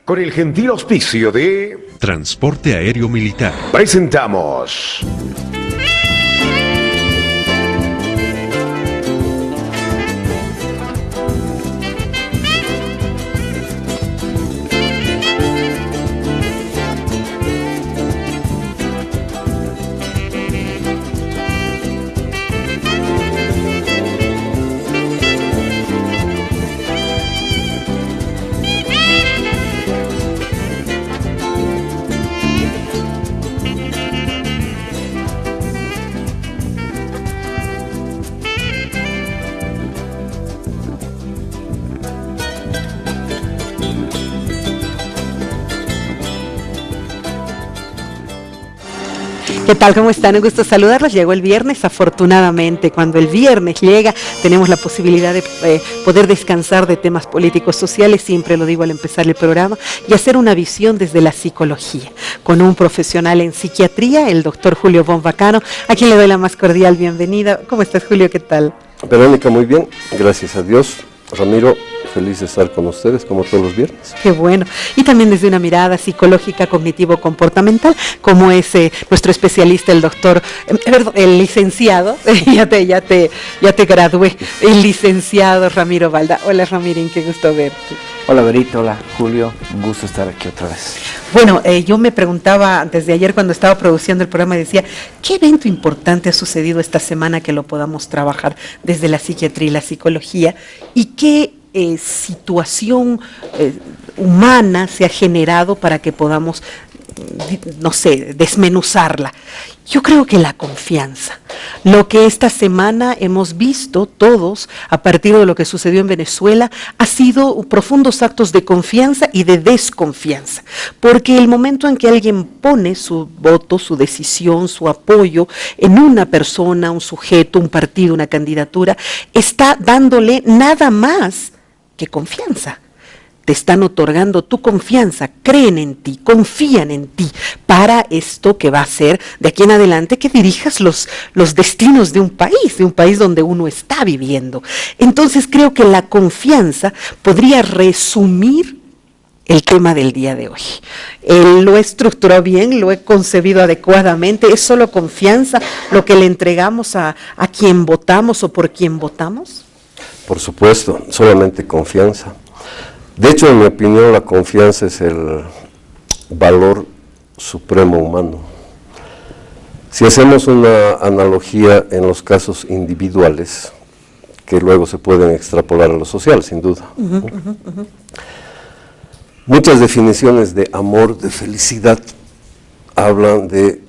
Con el gentil auspicio de Transporte Aéreo Militar. Presentamos ¿Qué tal? ¿Cómo están? Un gusto saludarlos. Llegó el viernes, afortunadamente. Cuando el viernes llega, tenemos la posibilidad de poder descansar de temas políticos sociales, siempre lo digo al empezar el programa, y hacer una visión desde la psicología, con un profesional en psiquiatría, el doctor Julio Von Vacano, a quien le doy la más cordial bienvenida. ¿Cómo estás, Julio? ¿Qué tal? Verónica, muy bien, gracias a Dios. Ramiro, feliz de estar con ustedes como todos los viernes. Qué bueno. Y también desde una mirada psicológica, cognitivo-comportamental, como es nuestro especialista, el doctor, el licenciado, ya te gradué, el licenciado Ramiro Balda. Hola Ramirín, qué gusto verte. Hola Verito, hola Julio, un gusto estar aquí otra vez. Bueno, yo me preguntaba antes de ayer cuando estaba produciendo el programa, decía, ¿qué evento importante ha sucedido esta semana que lo podamos trabajar desde la psiquiatría y la psicología? ¿Y qué situación humana se ha generado para que podamos, no sé, desmenuzarla? Yo creo que la confianza. Lo que esta semana hemos visto todos, a partir de lo que sucedió en Venezuela, ha sido profundos actos de confianza y de desconfianza. Porque el momento en que alguien pone su voto, su decisión, su apoyo en una persona, un sujeto, un partido, una candidatura, está dándole nada más que confianza. Te están otorgando tu confianza, creen en ti, confían en ti para esto que va a ser de aquí en adelante que dirijas los destinos de un país donde uno está viviendo. Entonces creo que la confianza podría resumir el tema del día de hoy. Lo he estructurado bien, lo he concebido adecuadamente. ¿Es solo confianza lo que le entregamos a quien votamos o por quien votamos? Por supuesto, solamente confianza. De hecho, en mi opinión, la confianza es el valor supremo humano. Si hacemos una analogía en los casos individuales, que luego se pueden extrapolar a lo social, sin duda. Muchas definiciones de amor, de felicidad, hablan de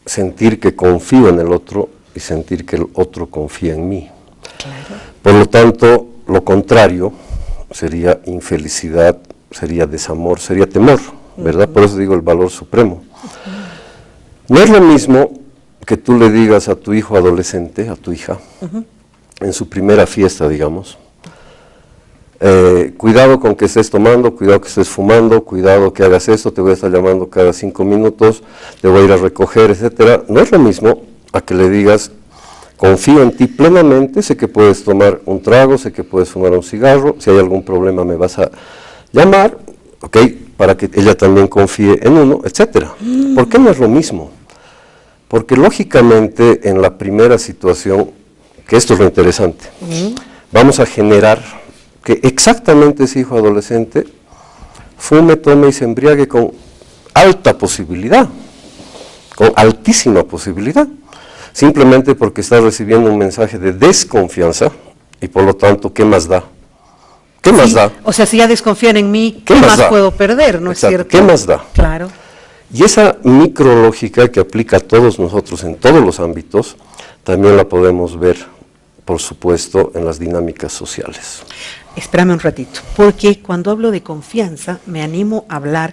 sentir que confío en el otro y sentir que el otro confía en mí. Claro. Por lo tanto, lo contrario sería infelicidad, sería desamor, sería temor, ¿verdad? Por eso digo el valor supremo. No es lo mismo que tú le digas a tu hijo adolescente, a tu hija, en su primera fiesta, digamos, cuidado con que estés tomando, cuidado que estés fumando, cuidado que hagas esto, te voy a estar llamando cada 5 minutos, te voy a ir a recoger, etcétera. No es lo mismo a que le digas, confío en ti plenamente, sé que puedes tomar un trago, sé que puedes fumar un cigarro, si hay algún problema me vas a llamar, ¿ok? Para que ella también confíe en uno, etcétera. ¿Por qué no es lo mismo? Porque lógicamente en la primera situación, que esto es lo interesante, vamos a generar que exactamente ese hijo adolescente fume, tome y se embriague con alta posibilidad, con altísima posibilidad. Simplemente porque está recibiendo un mensaje de desconfianza y por lo tanto, ¿qué más da? ¿Qué más da? O sea, si ya desconfían en mí, ¿qué más puedo perder? ¿No es cierto? ¿Qué más da? Claro. Y esa micrológica que aplica a todos nosotros en todos los ámbitos, también la podemos ver, por supuesto, en las dinámicas sociales. Espérame un ratito, porque cuando hablo de confianza, me animo a hablar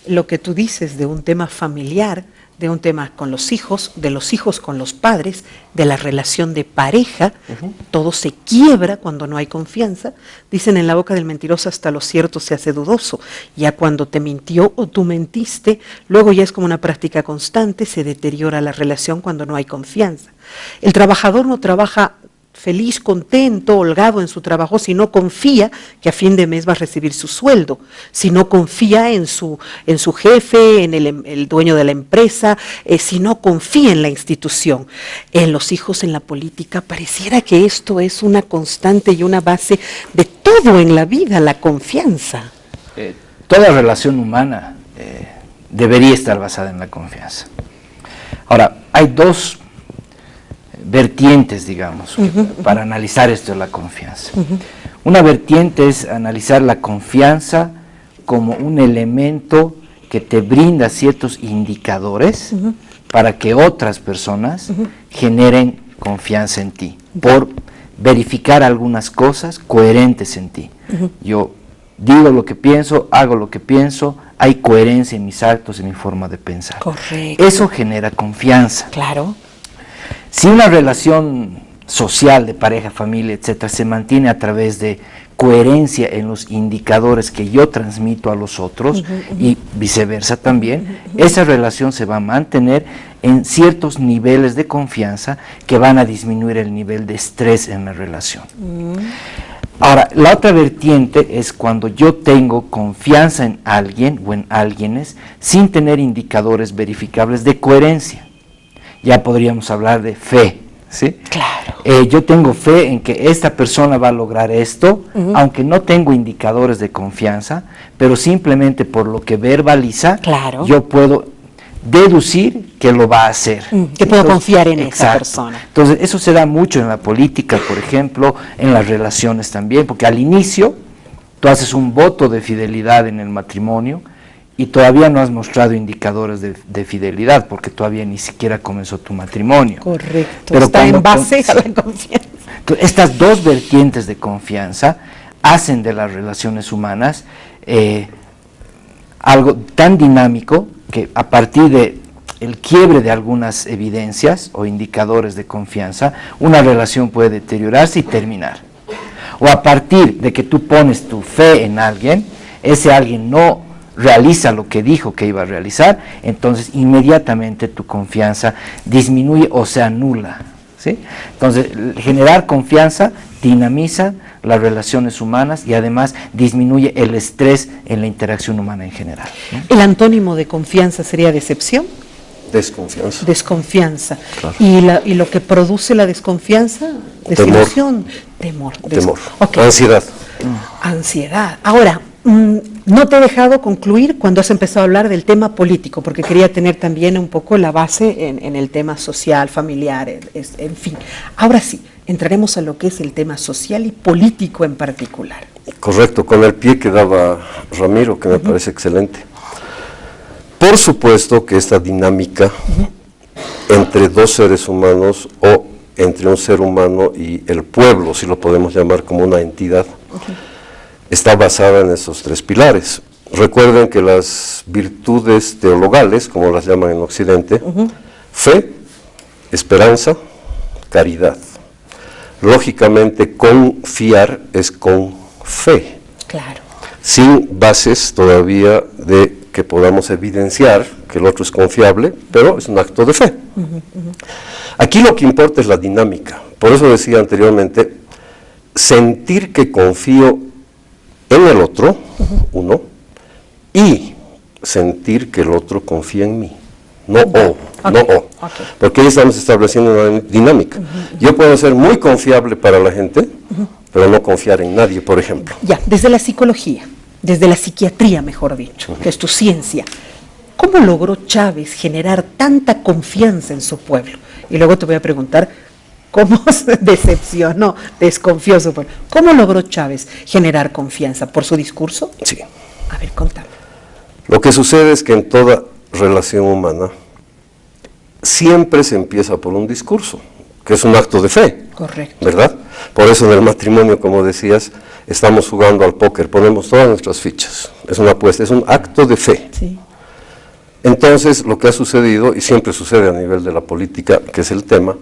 lo que tú dices de un tema familiar, de un tema con los hijos, de los hijos con los padres, de la relación de pareja. Todo se quiebra cuando no hay confianza. Dicen, en la boca del mentiroso hasta lo cierto se hace dudoso. Ya cuando te mintió o tú mentiste, luego ya es como una práctica constante, se deteriora la relación cuando no hay confianza. El trabajador no trabaja feliz, contento, holgado en su trabajo si no confía que a fin de mes va a recibir su sueldo, si no confía en su jefe, en el dueño de la empresa, si no confía en la institución. En los hijos, en la política, pareciera que esto es una constante y una base de todo en la vida, la confianza. Toda relación humana debería estar basada en la confianza. Ahora, hay dos vertientes, digamos, para analizar esto de la confianza. Una vertiente es analizar la confianza como un elemento que te brinda ciertos indicadores para que otras personas generen confianza en ti, por verificar algunas cosas coherentes en ti. Yo digo lo que pienso, hago lo que pienso, hay coherencia en mis actos, en mi forma de pensar. Correcto. Eso genera confianza. Claro. Si una relación social de pareja, familia, etcétera, se mantiene a través de coherencia en los indicadores que yo transmito a los otros y viceversa también, esa relación se va a mantener en ciertos niveles de confianza que van a disminuir el nivel de estrés en la relación. Ahora, la otra vertiente es cuando yo tengo confianza en alguien o en alguienes sin tener indicadores verificables de coherencia. Ya podríamos hablar de fe, ¿sí? Claro. Yo tengo fe en que esta persona va a lograr esto, aunque no tengo indicadores de confianza, pero simplemente por lo que verbaliza, Claro. yo puedo deducir que lo va a hacer. Que puedo confiar en esa exacto. persona. Entonces, eso se da mucho en la política, por ejemplo, en las relaciones también, porque al inicio tú haces un voto de fidelidad en el matrimonio y todavía no has mostrado indicadores de fidelidad, porque todavía ni siquiera comenzó tu matrimonio. Correcto. Pero Está en cuando- base a la confianza. Entonces, estas dos vertientes de confianza hacen de las relaciones humanas algo tan dinámico que a partir de el quiebre de algunas evidencias o indicadores de confianza, una relación puede deteriorarse y terminar. O a partir de que tú pones tu fe en alguien, ese alguien no realiza lo que dijo que iba a realizar, entonces inmediatamente tu confianza disminuye o se anula, ¿sí? Entonces, generar confianza dinamiza las relaciones humanas y además disminuye el estrés en la interacción humana en general, ¿no? El antónimo de confianza sería decepción, Desconfianza. desconfianza. Claro. Y lo que produce la desconfianza, desilusión, temor. Temor. Ok. Ansiedad. Ansiedad. Ahora, no te he dejado concluir cuando has empezado a hablar del tema político, porque quería tener también un poco la base en el tema social, familiar, en fin. Ahora sí, entraremos a lo que es el tema social y político en particular. Correcto, con el pie que daba Ramiro, que me parece excelente. Por supuesto que esta dinámica entre dos seres humanos o entre un ser humano y el pueblo, si lo podemos llamar como una entidad, está basada en esos tres pilares. Recuerden que las virtudes teologales, como las llaman en Occidente, fe, esperanza, caridad. Lógicamente, confiar es con fe, Claro. sin bases todavía de que podamos evidenciar que el otro es confiable, pero es un acto de fe. Aquí lo que importa es la dinámica. Por eso decía anteriormente, sentir que confío en el otro, uno, y sentir que el otro confía en mí. No no o. Porque ahí estamos estableciendo una dinámica. Yo puedo ser muy confiable para la gente, pero no confiar en nadie, por ejemplo. Ya, desde la psicología, desde la psiquiatría, mejor dicho, que es tu ciencia, ¿cómo logró Chávez generar tanta confianza en su pueblo? Y luego te voy a preguntar, ¿cómo se decepcionó, desconfió su pueblo? ¿Cómo logró Chávez generar confianza? ¿Por su discurso? Sí. A ver, contame. Lo que sucede es que en toda relación humana siempre se empieza por un discurso, que es un acto de fe. Correcto. ¿Verdad? Por eso en el matrimonio, como decías, estamos jugando al póker, ponemos todas nuestras fichas. Es una apuesta, es un acto de fe. Sí. Entonces, lo que ha sucedido, y siempre sucede a nivel de la política, que es el tema,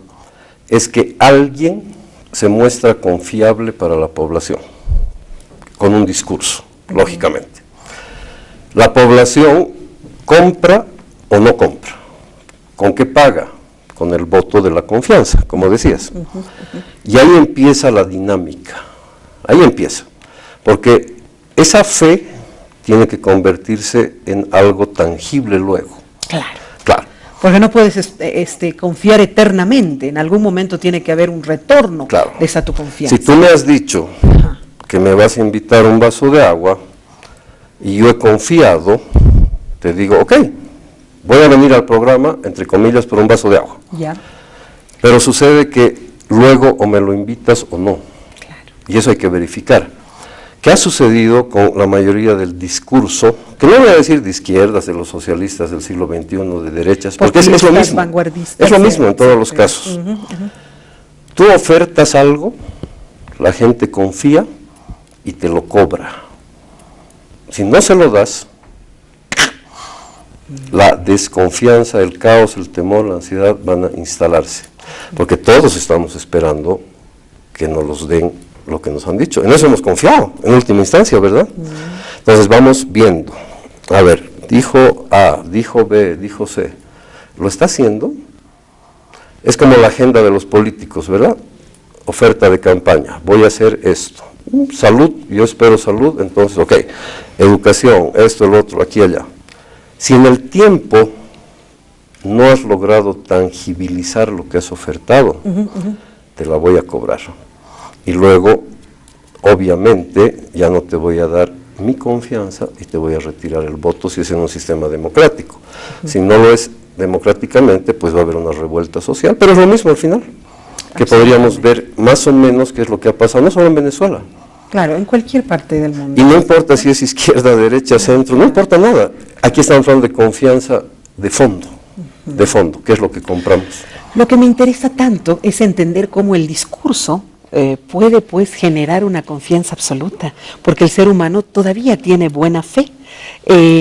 es que alguien se muestra confiable para la población, con un discurso, lógicamente. La población compra o no compra. ¿Con qué paga? con el voto de la confianza, como decías. Y ahí empieza la dinámica, ahí empieza, porque esa fe tiene que convertirse en algo tangible luego. Claro. Claro. Porque no puedes confiar eternamente, en algún momento tiene que haber un retorno Claro. de esa tu confianza. Si tú me has dicho que me vas a invitar un vaso de agua y yo he confiado, te digo, ok, voy a venir al programa, entre comillas, por un vaso de agua. Ya. Pero sucede que luego o me lo invitas o no. Claro. Y eso hay que verificar. ¿Qué ha sucedido con la mayoría del discurso? Que no voy a decir de izquierdas, de los socialistas del siglo XXI, de derechas, porque es lo Populistas, mismo. vanguardistas, Es lo mismo en todos los sí. casos. Tú ofertas algo, la gente confía y te lo cobra. Si no se lo das, la desconfianza, el caos, el temor, la ansiedad van a instalarse. Porque todos estamos esperando que nos los den lo que nos han dicho. En eso hemos confiado, en última instancia, ¿verdad? Entonces vamos viendo. A ver, dijo A, dijo B, dijo C. ¿Lo está haciendo? Es como la agenda de los políticos, ¿verdad? Oferta de campaña. Voy a hacer esto. Salud, yo espero salud, entonces, ok. Educación, esto, el otro, aquí, allá. Si en el tiempo no has logrado tangibilizar lo que has ofertado, te la voy a cobrar. Y luego, obviamente, ya no te voy a dar mi confianza y te voy a retirar el voto si es en un sistema democrático. Si no lo es democráticamente, pues va a haber una revuelta social, pero es lo mismo al final, que podríamos ver más o menos qué es lo que ha pasado, no solo en Venezuela. Claro, en cualquier parte del mundo. Y no importa si es izquierda, derecha, centro, no importa nada. Aquí estamos hablando de confianza de fondo, ¿qué es lo que compramos? Lo que me interesa tanto es entender cómo el discurso puede pues generar una confianza absoluta, porque el ser humano todavía tiene buena fe.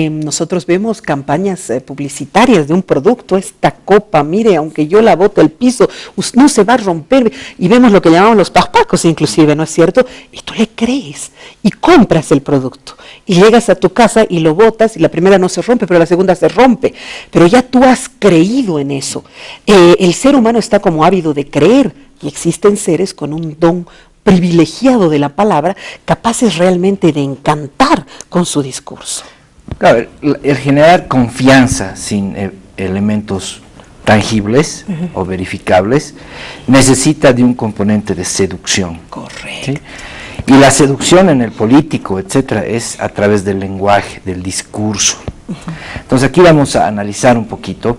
Nosotros vemos campañas publicitarias de un producto, esta copa, mire, aunque yo la bote al piso, no se va a romper, y vemos lo que llamamos los pajpacos inclusive, ¿no es cierto? Y tú le crees y compras el producto, y llegas a tu casa y lo botas, y la primera no se rompe, pero la segunda se rompe, pero ya tú has creído en eso. El ser humano está como ávido de creer, y existen seres con un don privilegiado de la palabra, capaces realmente de encantar con su discurso. Claro, el generar confianza sin elementos tangibles o verificables necesita de un componente de seducción. Correcto. ¿Sí? Y la seducción en el político, etcétera, es a través del lenguaje, del discurso. Entonces aquí vamos a analizar un poquito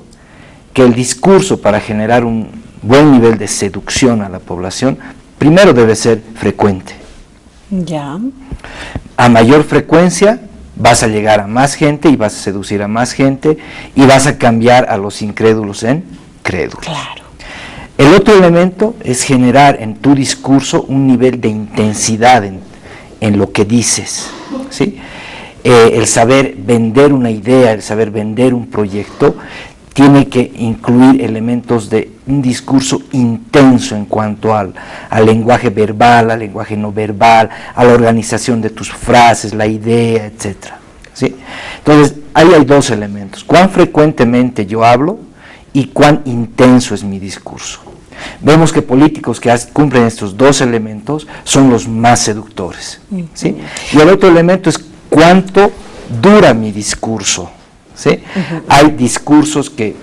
que el discurso, para generar un buen nivel de seducción a la población, primero debe ser frecuente. Ya. A mayor frecuencia vas a llegar a más gente y vas a seducir a más gente y vas a cambiar a los incrédulos en crédulos. Claro. El otro elemento es generar en tu discurso un nivel de intensidad en lo que dices, ¿sí? El saber vender una idea, el saber vender un proyecto, tiene que incluir elementos de un discurso intenso en cuanto al lenguaje verbal, al lenguaje no verbal, a la organización de tus frases, la idea, etcétera, ¿sí? Entonces, ahí hay dos elementos: cuán frecuentemente yo hablo y cuán intenso es mi discurso. Vemos que políticos que cumplen estos dos elementos son los más seductores, ¿sí? Y el otro elemento es cuánto dura mi discurso, ¿sí? Hay discursos que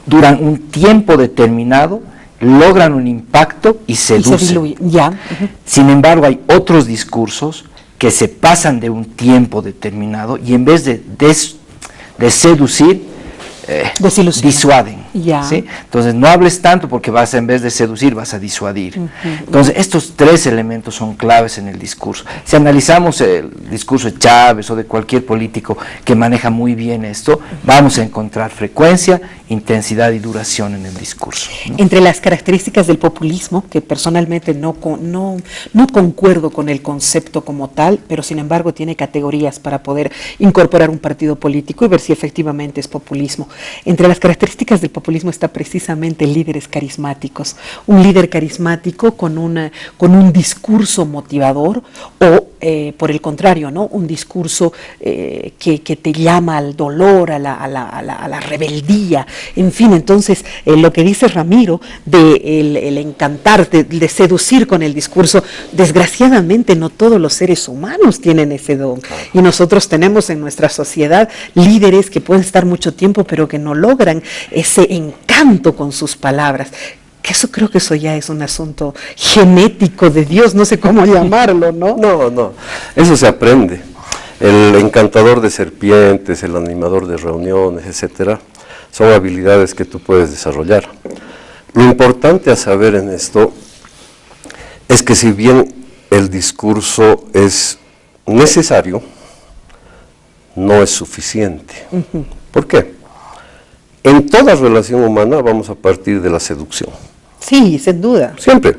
duran un tiempo determinado, logran un impacto y seducen. Y se diluye. Ya. Sin embargo, hay otros discursos que se pasan de un tiempo determinado y en vez de seducir, disuaden. Ya. ¿Sí? Entonces no hables tanto porque vas, en vez de seducir, vas a disuadir. Entonces estos tres elementos son claves en el discurso. Si analizamos el discurso de Chávez o de cualquier político que maneja muy bien esto, vamos a encontrar frecuencia, intensidad y duración en el discurso, ¿no? Entre las características del populismo, que personalmente no concuerdo con el concepto como tal, pero sin embargo tiene categorías para poder incorporar un partido político y ver si efectivamente es populismo. Entre las características del populismo populismo está precisamente en líderes carismáticos. Un líder carismático con un discurso motivador o, por el contrario, ¿no? Un discurso que te llama al dolor, a la rebeldía. En fin, entonces, lo que dice Ramiro de el encantar, de seducir con el discurso, desgraciadamente no todos los seres humanos tienen ese don. Y nosotros tenemos en nuestra sociedad líderes que pueden estar mucho tiempo, pero que no logran ese encanto con sus palabras. Que eso creo que eso ya es un asunto genético de Dios, no sé cómo llamarlo, ¿no? No, eso se aprende. El encantador de serpientes, el animador de reuniones, etcétera, son habilidades que tú puedes desarrollar. Lo importante a saber en esto es que si bien el discurso es necesario, no es suficiente. ¿Por qué? En toda relación humana vamos a partir de la seducción. Sí, sin duda. Siempre.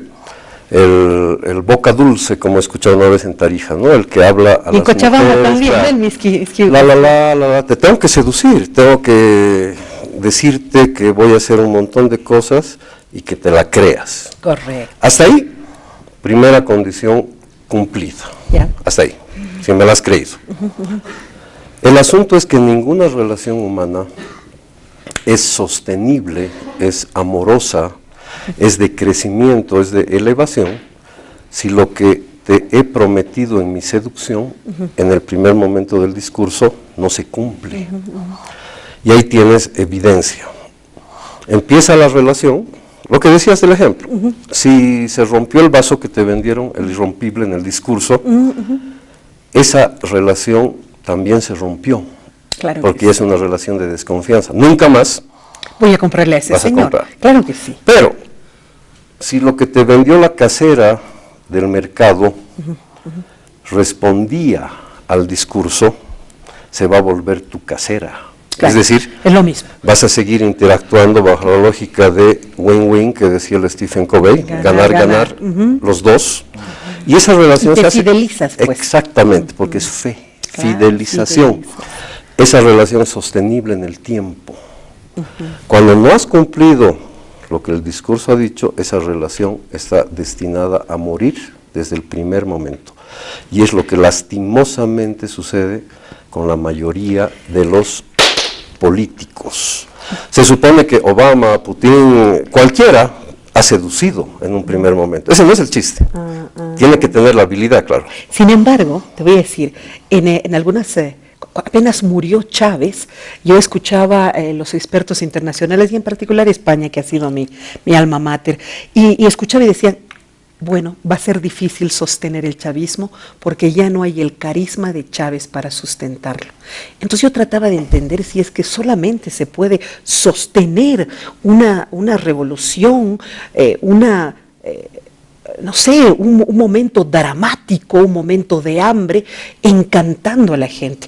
El boca dulce, como he escuchado una vez en Tarija, ¿no? El que habla a y las Cochabamba mujeres, también, claro, te tengo que seducir, tengo que decirte que voy a hacer un montón de cosas y que te la creas. Correcto. Hasta ahí, primera condición cumplida. Ya. Hasta ahí, si me la has creído. El asunto es que ninguna relación humana es sostenible, es amorosa, es de crecimiento, es de elevación, si lo que te he prometido en mi seducción, en el primer momento del discurso, no se cumple. Y ahí tienes evidencia. Empieza la relación, lo que decías del ejemplo, si se rompió el vaso que te vendieron, el irrompible en el discurso, esa relación también se rompió, Claro porque que es una relación de desconfianza. Nunca más voy a comprarle a ese vas a señor. comprar. Claro que sí. Pero, si lo que te vendió la casera del mercado respondía al discurso, se va a volver tu casera. Claro, Es decir, es lo mismo. vas a seguir interactuando bajo la lógica de win-win que decía el Stephen Covey, ganar, los dos. Y esa relación Y te se hace... fidelizas, pues. Exactamente, porque es fe, Claro, fidelización. fidelizas. Esa relación es sostenible en el tiempo. Cuando no has cumplido lo que el discurso ha dicho, esa relación está destinada a morir desde el primer momento. Y es lo que lastimosamente sucede con la mayoría de los políticos. Se supone que Obama, Putin, cualquiera ha seducido en un primer momento. Ese no es el chiste. Tiene que tener la habilidad, claro. Sin embargo, te voy a decir, en algunas, apenas murió Chávez, yo escuchaba los expertos internacionales y en particular España, que ha sido mi alma mater, y escuchaba y decían, bueno, va a ser difícil sostener el chavismo porque ya no hay el carisma de Chávez para sustentarlo. Entonces yo trataba de entender si es que solamente se puede sostener una revolución, no sé, un momento dramático, un momento de hambre, encantando a la gente.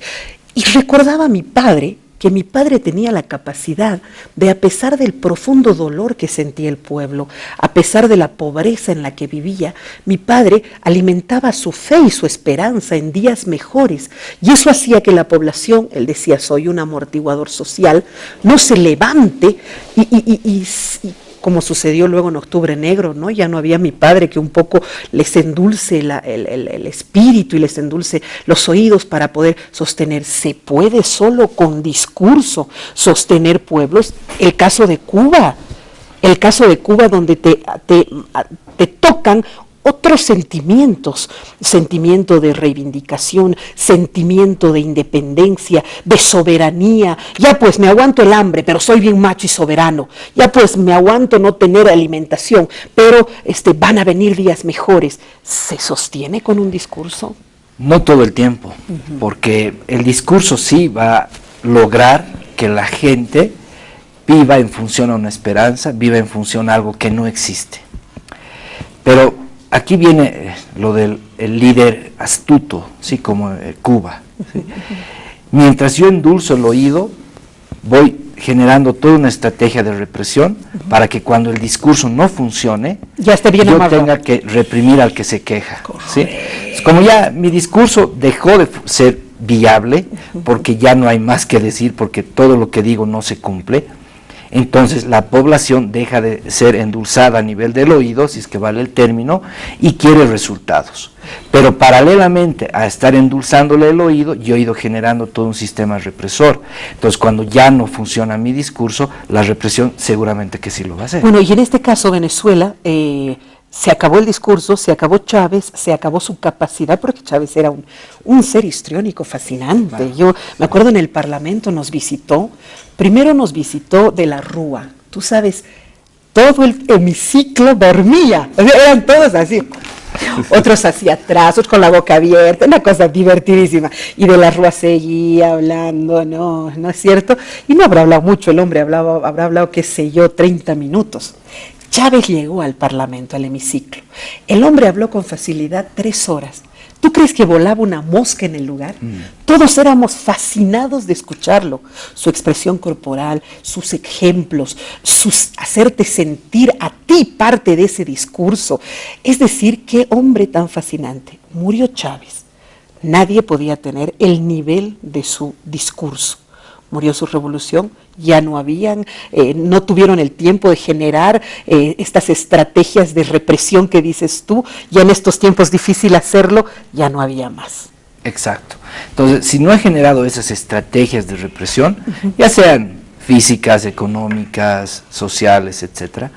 Y recordaba a mi padre, que mi padre tenía la capacidad de, a pesar del profundo dolor que sentía el pueblo, a pesar de la pobreza en la que vivía, mi padre alimentaba su fe y su esperanza en días mejores. Y eso hacía que la población, él decía, soy un amortiguador social, no se levante y como sucedió luego en Octubre Negro, ¿no? Ya no había mi padre que un poco les endulce el espíritu y les endulce los oídos para poder sostener. Se puede solo con discurso sostener pueblos. El caso de Cuba donde te tocan otros sentimientos, sentimiento de reivindicación, sentimiento de independencia, de soberanía. Ya pues me aguanto el hambre, pero soy bien macho y soberano. Ya pues me aguanto no tener alimentación, pero van a venir días mejores. ¿Se sostiene con un discurso? No todo el tiempo, porque el discurso sí va a lograr que la gente viva en función a una esperanza, viva en función a algo que no existe. Pero aquí viene lo del líder astuto, ¿sí? Como Cuba. ¿Sí? Mientras yo endulzo el oído, voy generando toda una estrategia de represión para que cuando el discurso no funcione, ya esté bien yo amarrado. tenga que reprimir al que se queja. ¿Sí? Es como ya mi discurso dejó de ser viable, porque ya no hay más que decir, porque todo lo que digo no se cumple. entonces la población deja de ser endulzada a nivel del oído, si es que vale el término, y quiere resultados. Pero paralelamente a estar endulzándole el oído, yo he ido generando todo un sistema represor. Entonces, cuando ya no funciona mi discurso, la represión seguramente que sí lo va a hacer. Bueno, y en este caso Venezuela, se acabó el discurso, se acabó Chávez, se acabó su capacidad, porque Chávez era un ser histriónico fascinante. Claro. Yo me acuerdo en el Parlamento primero nos visitó de la Rúa, tú sabes, todo el hemiciclo dormía, eran todos así. Otros hacia atrás, otros con la boca abierta, una cosa divertidísima. Y de la Rúa seguía hablando, no es cierto. Y no habrá hablado mucho, el hombre habrá hablado, qué sé yo, 30 minutos. Chávez llegó al Parlamento, al hemiciclo. El hombre habló con facilidad 3 horas. ¿Tú crees que volaba una mosca en el lugar? Todos éramos fascinados de escucharlo. Su expresión corporal, sus ejemplos, hacerte sentir a ti parte de ese discurso. Es decir, qué hombre tan fascinante. Murió Chávez. Nadie podía tener el nivel de su discurso. Murió su revolución, ya no no tuvieron el tiempo de generar estas estrategias de represión que dices tú, ya en estos tiempos difícil hacerlo, ya no había más. Exacto. Entonces, si no ha generado esas estrategias de represión, ya sean físicas, económicas, sociales, etcétera,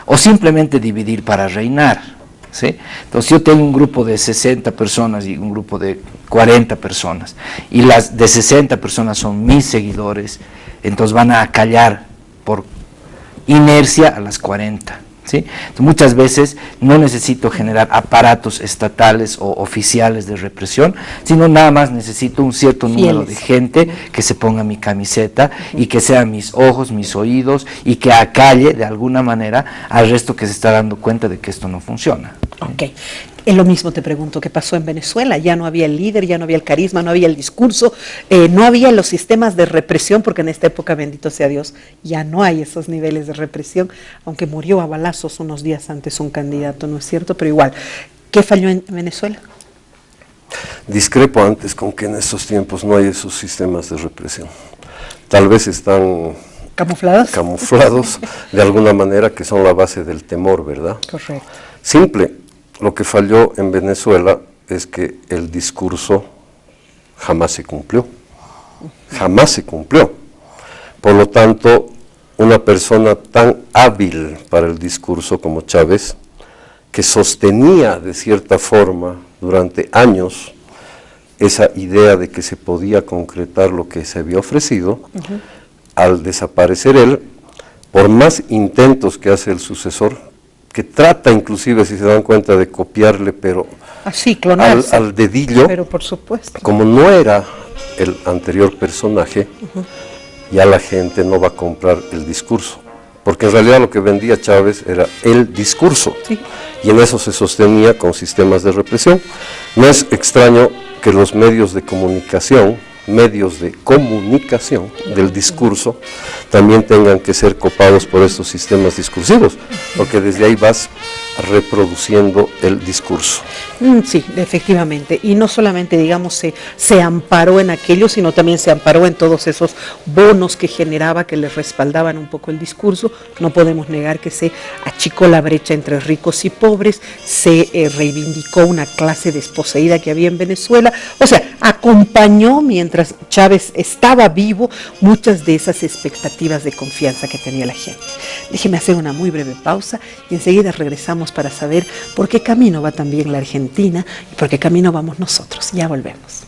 o simplemente dividir para reinar, ¿sí? Entonces yo tengo un grupo de 60 personas y un grupo de 40 personas, y las de 60 personas son mis seguidores, entonces van a acallar por inercia a las 40. ¿Sí? Entonces, muchas veces no necesito generar aparatos estatales o oficiales de represión, sino nada más necesito un cierto número de gente que se ponga mi camiseta y que sean mis ojos, mis oídos, y que acalle de alguna manera al resto que se está dando cuenta de que esto no funciona. Ok. Es lo mismo te pregunto que pasó en Venezuela, ya no había el líder, ya no había el carisma, no había el discurso, no había los sistemas de represión, porque en esta época, bendito sea Dios, ya no hay esos niveles de represión, aunque murió a balazos unos días antes un candidato, ¿no es cierto? Pero igual, ¿qué falló en Venezuela? Discrepo antes con que en estos tiempos no hay esos sistemas de represión. Tal vez están camuflados de alguna manera, que son la base del temor, ¿verdad? Correcto. Simple. Lo que falló en Venezuela es que el discurso jamás se cumplió. Jamás se cumplió. Por lo tanto, una persona tan hábil para el discurso como Chávez, que sostenía de cierta forma durante años esa idea de que se podía concretar lo que se había ofrecido, al desaparecer él, por más intentos que hace el sucesor, que trata inclusive, si se dan cuenta, de copiarle, pero al dedillo, pero por supuesto. Como no era el anterior personaje, ya la gente no va a comprar el discurso, porque en realidad lo que vendía Chávez era el discurso, y en eso se sostenía con sistemas de represión. No es extraño que los medios de comunicación del discurso también tengan que ser copados por estos sistemas discursivos, porque desde ahí vas reproduciendo el discurso. Sí, efectivamente, y no solamente, digamos, se amparó en aquello, sino también se amparó en todos esos bonos que generaba, que les respaldaban un poco el discurso. No podemos negar que se achicó la brecha entre ricos y pobres, se reivindicó una clase desposeída que había en Venezuela, o sea, acompañó mientras Chávez estaba vivo muchas de esas expectativas de confianza que tenía la gente. Déjeme hacer una muy breve pausa y enseguida regresamos para saber por qué camino va también la Argentina y por qué camino vamos nosotros. Ya volvemos.